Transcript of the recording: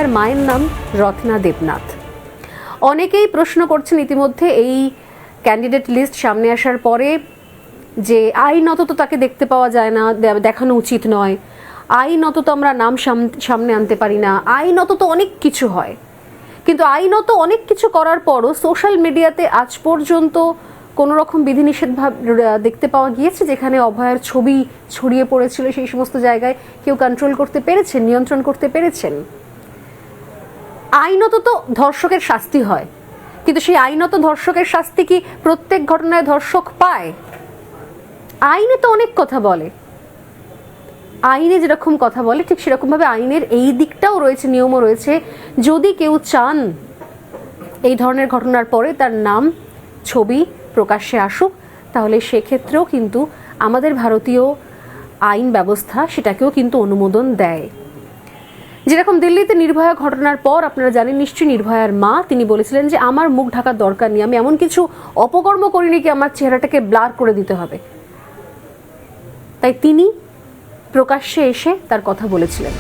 নির্ভয়ার মায়ের নাম রত্না দেবনাথ। অনেকেই প্রশ্ন করছেন ইতিমধ্যে এই ক্যান্ডিডেট লিস্ট সামনে আসার পরে যে আইনত তো তাকে দেখতে পাওয়া যায় না, দেখানো উচিত নয়, আইনত তো আমরা নাম সামনে আনতে পারি না, আইনত তো অনেক কিছু হয়। কিন্তু আইনত অনেক কিছু করার পরও সোশ্যাল মিডিয়াতে আজ পর্যন্ত কোনো রকম বিধিনিষেধ দেখতে পাওয়া গিয়েছে যেখানে অভয়ার ছবি ছড়িয়ে পড়েছিল সেই সমস্ত জায়গায় কেউ কন্ট্রোল করতে পেরেছেন, নিয়ন্ত্রণ করতে পেরেছেন? আইনত তো ধর্ষকের শাস্তি হয়, কিন্তু সেই আইনত ধর্ষকের শাস্তি কি প্রত্যেক ঘটনায় ধর্ষক পায়? আইনে তো অনেক কথা বলে, আইনে যেরকম কথা বলে ঠিক সেরকমভাবে আইনের এই দিকটাও রয়েছে, নিয়মও রয়েছে। যদি কেউ চান এই ধরনের ঘটনার পরে তার নাম ছবি প্রকাশ্যে আসুক, তাহলে সেক্ষেত্রেও কিন্তু আমাদের ভারতীয় আইন ব্যবস্থা সেটাকেও কিন্তু অনুমোদন দেয়। যেরকম দিল্লিতে নির্ভয়া ঘটনার পর আপনারা জানেন নিশ্চয়ই, নির্ভয়ার মা তিনি বলেছিলেন যে আমার মুখ ঢাকার দরকার নেই, আমি এমন কিছু অপকর্ম করিনি কি আমার চেহারাটাকে ব্লার করে দিতে হবে। তাই তিনি প্রকাশ্যে এসে তার কথা বলেছিলেন।